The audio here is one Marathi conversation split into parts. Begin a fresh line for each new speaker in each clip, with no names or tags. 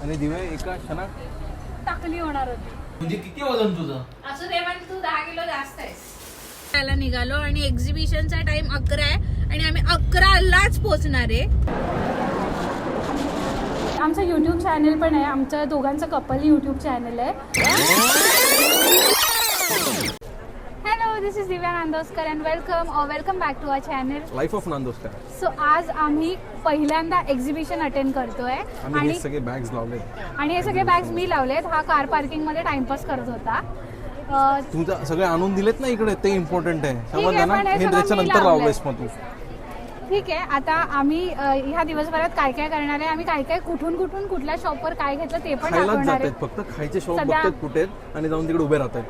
आणि दिव्या एका क्षणात
टाकली होणार होती.
म्हणजे किती वजन तुझं?
असू दे पण तू 10 किलो जास्त आहेस. त्याला निघालो आणि एक्झिबिशनचा टाइम 11 आहे आणि आम्ही 11लाच पोहोचणार आहे. आमचं यूट्यूब चॅनल पण आहे, आमचं दोघांचं कपल यूट्यूब चॅनल आहे. Hello, this is Divya Nandoskar and welcome back to our channel
life of Nandoskar.
So आज आम्ही पहिल्यांदा एक्झिबिशन अटेंड करतोय
आणि हे सगळे बॅग्स लावलेत
आणि हे सगळे बॅग्स मी लावलेत. हा कार पार्किंग मध्ये टाइमपास करत होता.
तुमचं सगळे आणून दिलेत ना इकडे, ते इम्पॉर्टंट आहे.
आहे,
समजलं ना,
पण हे
हे
सगळं
त्याच्यानंतर
मी
लावलंयस मग तू.
ठीक आहे, आता आम्ही ह्या दिवसभरात काय काय करणार आहे, आम्ही काय काय कुठून कुठल्या शॉपवर काय घेतलं ते पण
खायलाच
दाखवणार
जात
आहे.
फक्त खायचे शॉप
सध्या-
बघतात कुठे आणि जाऊन तिकडे उभे राहतात.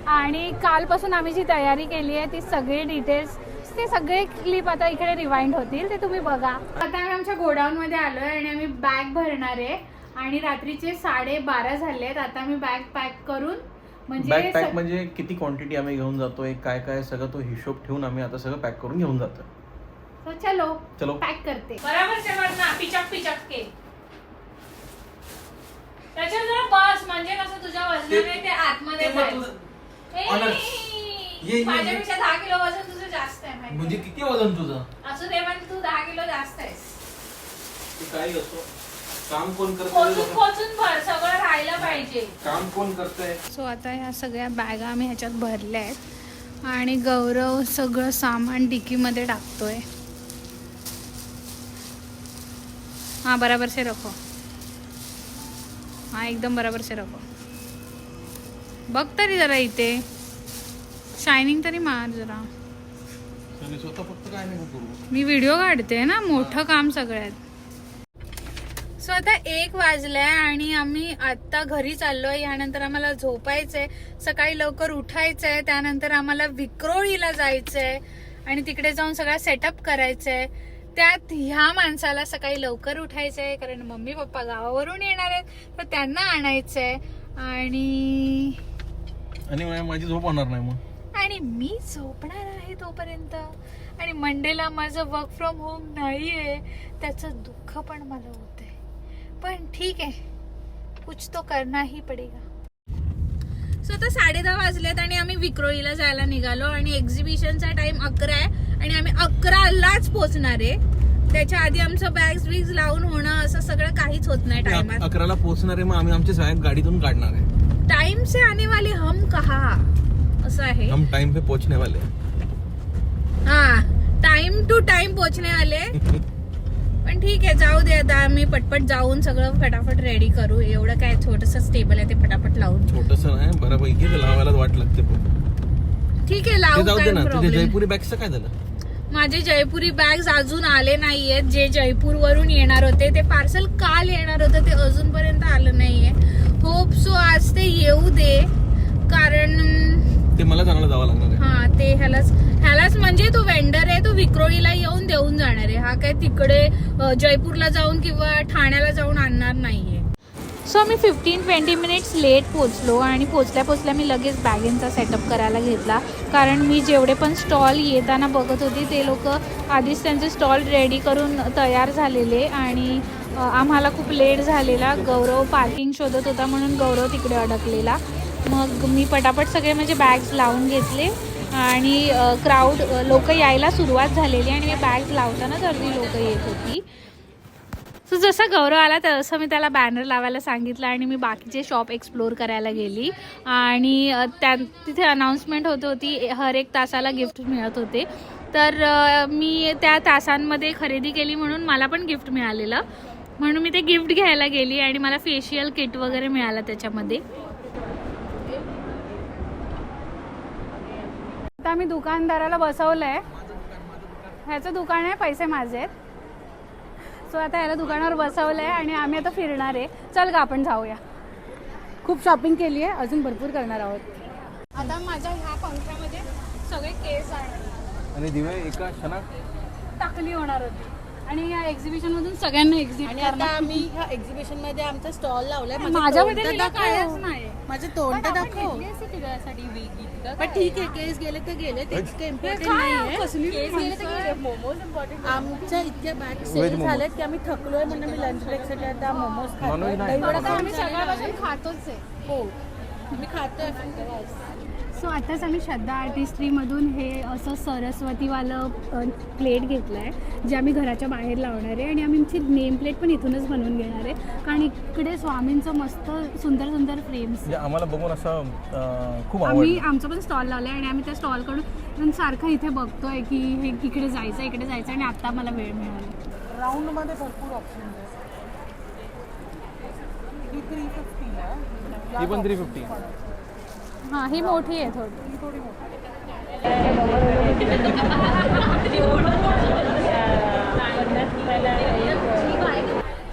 आणि कालपासून आम्ही जी तयारी केली आहे ती सगळी डिटेल्स, ते सगळे क्लिप आता इकडे रिवाइंड होतील, ते तुम्ही बघा. आता आम्ही आमच्या गोडाऊन मध्ये आलोय आणि आम्ही बॅग भरणार आहे आणि रात्रीचे 12:30 झालेत. आता आम्ही बॅग पॅक करून
बॅग पॅक म्हणजे किती क्वांटिटी आम्ही घेऊन जातोय, काय काय सगळं तो हिशोब ठेवून आम्ही आता सगळं पॅक करून घेऊन जातोय.
तो चलो पॅक करते. बरोबर से ना पिचक के त्याच्यावर जरा बस, म्हणजे कसं तुझ्या वजनाने ते आतमध्ये जाईल. माझ्यापेक्षा 10 किलो वजन तुझं जास्त आहे माहिती.
म्हणजे किती वजन तुझं?
असू दे पण तू 10 किलो जास्त आहेस.
काही असो, काम कोण
खोचून भर, सगळं राहायला पाहिजे.
काम कोण करतंय?
सो आता ह्या सगळ्या बॅगा आम्ही ह्याच्यात भरल्या आहेत आणि गौरव सगळं सामान डिकीमध्ये टाकतोय. हाँ बराबर से रखो, हाँ एकदम बराबर से रखो. बघ तरी जरा इथे शायनिंग तरी मार जरा.
स्वतः फक्त काय नाही करू,
मी व्हिडिओ काढते ना, मोठं काम सगळ्यात. सो आता 1 वाजलाय आणि आम्ही आता घरी चाललोय. यानंतर आम्हाला झोपायचंय, सकाळी लवकर उठायचंय, त्यानंतर आम्हाला विक्रोळीला जायचंय आणि तिकडे जाऊन सगळा सेटअप करायचंय. त्यात ह्या माणसाला सकाळी लवकर उठायचंय कारण मम्मी पप्पा गावावरून येणार आहेत, तर त्यांना आणायचंय आणि
माझी झोप होणार नाही मग.
आणि मी झोपणार आहे तोपर्यंत. आणि मंडेला माझं वर्क फ्रॉम होम नाहीये, त्याचं दुःख पण मला होतंय. पण ठीक आहे, कुछ तो करना ही पडेगा. सो आता 10:30 वाजलेत आणि आम्ही विक्रोळीला जायला निघालो आणि एक्झिबिशनचा टाइम 11 आहे आणि आम्ही 11लाच पोहोचणार आहे. त्याच्या आधी आमचं बॅग्स बिग्स लावून होणं असं सगळं काहीच होत नाही टाइमात.
11ला पोहोचणार आहे, मग आम्ही आमच्या सगळ्या गाडीतून काढणार आहे.
टाइम से आने वाले हम कहा, असं आहे.
हम टाइम पे पोहोचने वाले.
हा, टाइम टू टाइम पोहोचने वाले. पण ठीक आहे, जाऊ दे. आता आम्ही पटपट जाऊन सगळं फटाफट रेडी करू. एवढं काय छोटस टेबल आहे ते फटाफट लावून.
छोटस नाही, बऱ्यापैकी लावायला वाट लागते.
ठीक आहे, लावू.
जाऊ दे ना.
काय
तुझ्या जयपुरी बॅगचं काय झालं?
माझे जयपुरी बॅग्स अजून आले नाहीयेत. जे जयपूर वरून येणार होते ते पार्सल काल येणार होतं, ते अजूनपर्यंत आलं नाहीये. होप सो आज ते येऊ दे, कारण
ते मला चांगलं जावं लागणार आहे.
हा, ते ह्यालाच म्हणजे तो वेंडर आहे, तो विक्रोळीला येऊन देऊन जाणार आहे. हा काय तिकडे जयपूरला जाऊन किंवा ठाण्याला जाऊन आणणार नाहीये. सो मी 15-20 मिनिट्स लेट पोचलो आणि पोचल्या मी लगेच बॅगेंचा सेटअप करायला घेतला. कारण मी जेवढे पण स्टॉल येताना बघत होती ते लोक आधीच त्यांचे स्टॉल रेडी करून तयार झालेले आणि आम्हाला खूप लेट झालेला. गौरव पार्किंग शोधत होता म्हणून गौरव तिकडे अडकलेला. मग मी पटापट सगळे म्हणजे बॅग्स लावून घेतले आणि क्राऊड लोक यायला सुरुवात झालेली आणि मी बॅग्स लावताना अर्धी लोक येत होती. सो जसा गौरव आला तसं मी त्याला बॅनर लावायला सांगितलं आणि मी बाकीचे शॉप एक्सप्लोर करायला गेली. आणि तिथे अनाऊन्समेंट होत होती, हर एक तासाला गिफ्ट मिळत होते. तर मी त्या तासांमध्ये खरेदी केली म्हणून मला पण गिफ्ट मिळालेलं, म्हणून मी ते गिफ्ट घ्यायला गेली आणि मला फेशियल किट वगैरे मिळालं त्याच्यामध्ये. आता मी दुकानदाराला बसवलंय, ह्याचं दुकान आहे, पैसे माझे आहेत. सो आता ह्याला दुकानावर बसवलंय आणि आम्ही आता फिरणार आहे. चल का आपण जाऊया. खूप शॉपिंग केली आहे, अजून भरपूर करणार आहोत. आता माझ्या ह्या पंख्यामध्ये सगळे केस आहेत
आणि दिव्या एका क्षणात
टाकली होणार होती आणि या एक्झिबिशन मधून सगळ्यांना एक्झिट
आणि आता आम्ही ह्या एक्झिबिशन मध्ये आमचा स्टॉल लावलाय.
माझ्यामध्ये
तोंड
तिला
दाखव.
कायच नाही.
माझं तोंड तर दाखव. पण ठीक आहे, केस गेले तर गेले, ते इतकं इम्पॉर्टंट नाहीये. आमच्या इतक्या बॅग सेल झाल्यात की आम्ही थकलोय, म्हणून मी लंच ब्रेक साठी आता मोमोज खातोय. दहीवडा आम्ही सगळ्यापासून
खातोच आहे.
हो मी खातोय.
सो आताच आम्ही श्रद्धा आर्टिस्ट्रीमधून हे असं सरस्वतीवालं प्लेट घेतलं आहे जे आम्ही घराच्या बाहेर लावणार आहे आणि आम्ही आमची नेम प्लेट पण इथूनच बनवून घेणार आहे कारण इकडे स्वामींचं मस्त सुंदर सुंदर फ्रेम्स
आम्हाला बघून असं खूप
आम्ही आमचं पण स्टॉल लावलं आहे आणि आम्ही त्या स्टॉलकडून सारखं इथे बघतोय की हे इकडे जायचं इकडे जायचं आणि आता मला वेळ मिळाला.
राऊंड मध्ये भरपूर ऑप्शन आहे. ही 350 आहे.
ही पण 350.
हां ही मोठी आहे थोडी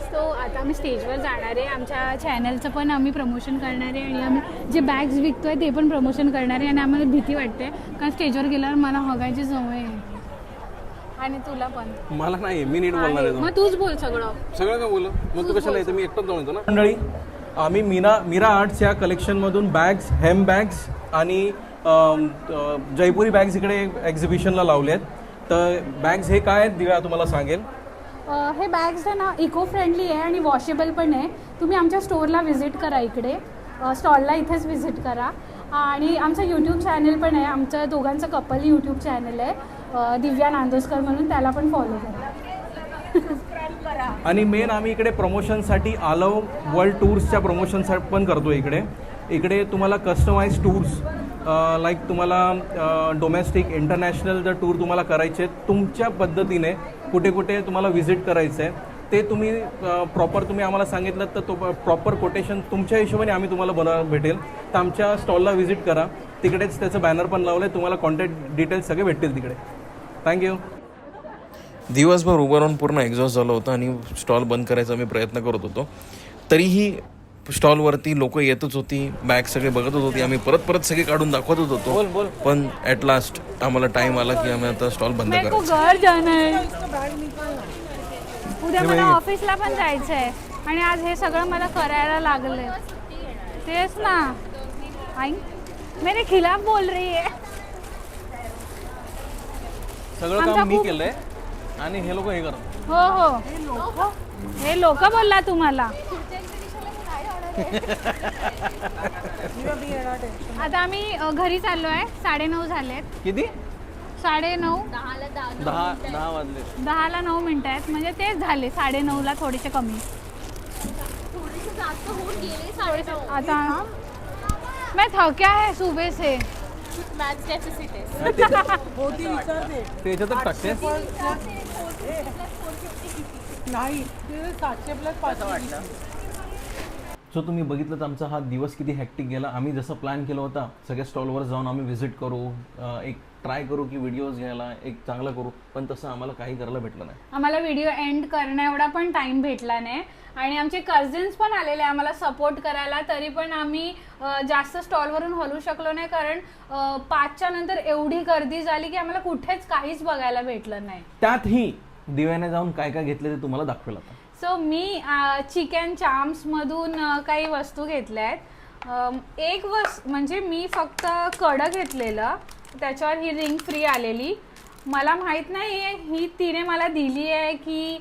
सो आता आम्ही स्टेजवर जाणार आहे. आमच्या चॅनलचं पण आम्ही प्रमोशन करणार आहे आणि आम्ही जे बॅग्स विकतोय ते पण प्रमोशन करणार आहे आणि आम्हाला भीती वाटते कारण स्टेजवर गेल्यावर मला हगायची सवय आहे आणि तुला पण.
मला नाही, मी नीट बोलणार आहे.
मग तूच बोल सगळं
काय बोल, मग तू कशाला येतं, मी एकटाच जाऊन येतो ना. मंडळी आम्ही मीरा आर्ट्स या कलेक्शनमधून बॅग्स, हेम बॅग्स आणि जयपुरी बॅग्स इकडे एक्झिबिशनला लावले आहेत. तर बॅग्स हे काय आहेत दिव्या तुम्हाला सांगेल.
हे बॅग्स आहे ना इको फ्रेंडली आहे आणि वॉशेबल पण आहे. तुम्ही आमच्या स्टोअरला व्हिजिट करा, इकडे स्टॉलला इथेच व्हिजिट करा. आणि आमचं यूट्यूब चॅनल पण आहे, आमचं दोघांचं कपल यूट्यूब चॅनल आहे दिव्या नांदोसकर म्हणून, त्याला पण फॉलो करा.
आणि मेन आम्ही इकडे प्रमोशनसाठी आलो वर्ल्ड टूर्सच्या प्रमोशनसाठी पण करतो. इकडे तुम्हाला कस्टमाइज टूर्स लाईक तुम्हाला डोमेस्टिक इंटरनॅशनल जर टूर तुम्हाला करायचे तुमच्या पद्धतीने कुठे कुठे तुम्हाला व्हिजिट करायचं आहे ते तुम्ही प्रॉपर तुम्ही आम्हाला सांगितलं तर तो प्रॉपर कोटेशन तुमच्या हिशोबाने आम्ही तुम्हाला भेटेल. तर आमच्या स्टॉलला व्हिजिट करा, तिकडेच त्याचं बॅनर पण लावलं आहे, तुम्हाला कॉन्टॅक्ट डिटेल्स सगळे भेटतील तिकडे. थँक्यू. दिवसभर उभं राहून पूर्ण एक्झॉस्ट झालं होतं आणि स्टॉल बंद करायचा मी प्रयत्न करत होतो. तरीही स्टॉलवरती लोक येतच होती, बॅग सगळे बघतच होती. आम्ही परत सगळे काढून दाखवतच होतो. पण ॲट लास्ट आम्हाला टाइम आला की आम्ही आता स्टॉल बंद करायचा.
उद्या मला ऑफिसला पण जायचं आहे आणि आज हे सगळं मला करायला लागलंय. तेच ना, आई मेरे खिलाफ बोल रही है.
सगळं काम मी केलंय आणि हे लोक हे करतात.
हो हे लोक बोलला तुम्हाला. आता आम्ही घरी चाललो आहे. 9:30 झालेत.
किती?
9:30.
10 वाजले.
10ला 9 मिनिटं आहेत म्हणजे तेच झाले 9:30ला थोडेसे कमी. आता मैं थक्या है सुबह से.
त्याच्यातच टाकते.
नाही
सो तुम्ही बघितलं तर आमचा हा दिवस किती हॅक्टिक गेला. आम्ही जसं प्लॅन केला होता सगळ्या स्टॉलवर जाऊन आम्ही व्हिजिट करू, एक ट्राय करू की व्हिडिओज घ्यायला एक चांगलं करू, पण तसं आम्हाला काही करायला भेटलं नाही.
आम्हाला व्हिडिओ एंड करण्या एवढा पण टाइम भेटला नाही आणि आमचे कझिन्स पण आलेले आम्हाला सपोर्ट करायला, तरी पण आम्ही जास्त स्टॉलवरून हलू शकलो नाही कारण 5च्या नंतर एवढी गर्दी झाली की आम्हाला कुठेच काहीच बघायला भेटलं नाही.
त्यातही दिव्याने जाऊन काय काय घेतले ते तुम्हाला दाखवेल आता.
सो मी चिकन चाम्समधून काही वस्तू घेतल्या आहेत. एक म्हणजे मी फक्त कडं घेतलेलं, त्याच्यावर ही रिंग फ्री आलेली. मला माहीत नाही आहे ही तिने मला दिली आहे की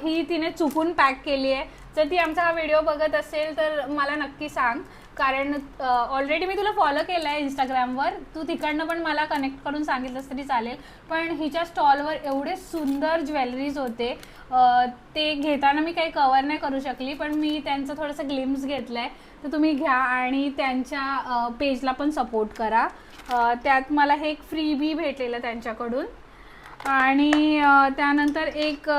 ही तिने चुकून पॅक केली आहे. जर ती आमचा हा व्हिडिओ बघत असेल तर मला नक्की सांग, कारण ऑलरेडी मी तुला फॉलो केलं आहे इंस्टाग्रामवर, तू तिकडनं पण मला कनेक्ट करून सांगितलंस तरी चालेल. पण हिच्या स्टॉलवर एवढे सुंदर ज्वेलरीज होते, ते घेताना मी काही कवर नाही करू शकली, पण मी त्यांचं थोडंसं ग्लिम्स घेतलं आहे. तर तुम्ही घ्या आणि त्यांच्या पेजला पण सपोर्ट करा. त्यात मला हे एक फ्रीबी भेटलेलं त्यांच्याकडून. आणि त्यानंतर एक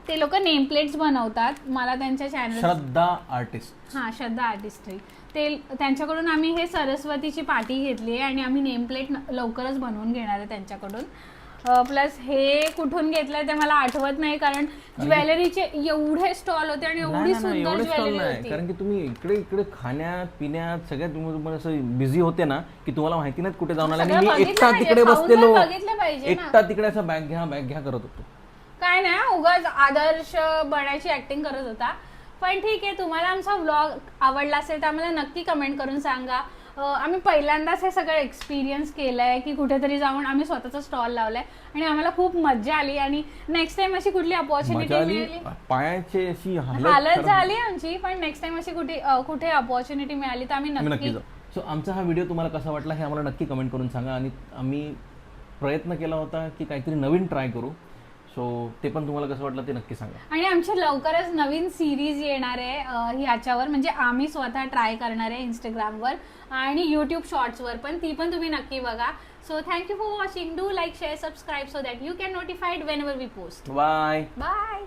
ते लोक नेम प्लेट्स बनवतात, मला त्यांच्या चॅनल
श्रद्धा आर्टिस्ट,
हां श्रद्धा आर्टिस्ट ते त्यांच्याकडून आम्ही हे सरस्वतीची पाटी घेतली आहे आणि आम्ही नेम प्लेट लवकरच बनवून घेणार आहे त्यांच्याकडून. प्लस हे कुठून घेतलंय ते मला आठवत नाही कारण ज्वेलरीचे एवढे स्टॉल होते आणि एवढी सुंदर ज्वेलरी होती.
कारण की तुम्ही इकडे खाण्यात पिण्यात सगळ्यात तुम्ही असं बिझी होते ना की तुम्हाला माहिती नाही कुठे जाऊन आला. मी एकटा तिकडे बसलेलो, एकटा तिकडे असं बॅग घ्या करत होतो.
काय नाही, उगाच आदर्श बनायची ऍक्टिंग करत होता. पण ठीक आहे, तुम्हाला आमचा व्लॉग आवडला असेल तर आम्हाला नक्की कमेंट करून सांगा. आम्ही पहिल्यांदाच हे सगळं एक्सपिरियन्स केलंय की कुठेतरी जाऊन आम्ही स्वतःचा स्टॉल लावलाय आणि आम्हाला खूप मजा आली. आणि नेक्स्ट टाइम अशी कुठली अपॉर्च्युनिटी मिळाली,
पायाची अशी
हालत झाली आमची, पण नेक्स्ट टाइम अशी कुठे अपॉर्च्युनिटी मिळाली तर आम्ही नक्की
जाऊ. सो आमचा हा व्हिडिओ तुम्हाला कसा वाटला हे आम्हाला नक्की कमेंट करून सांगा. आणि आम्ही प्रयत्न केला होता की काहीतरी नवीन ट्राय करू. सो ते पण तुम्हाला कसं वाटलं ते नक्की सांगा.
आणि आमची लवकरच नवीन सिरीज येणार आहे ह्याच्यावर, म्हणजे आम्ही स्वतः ट्राय करणार आहे इंस्टाग्रामवर आणि यूट्यूब शॉर्ट्सवर पण, ती पण तुम्ही नक्की बघा. So thank you for watching. Do like, share, subscribe so that you can notified whenever we post.
Bye
bye.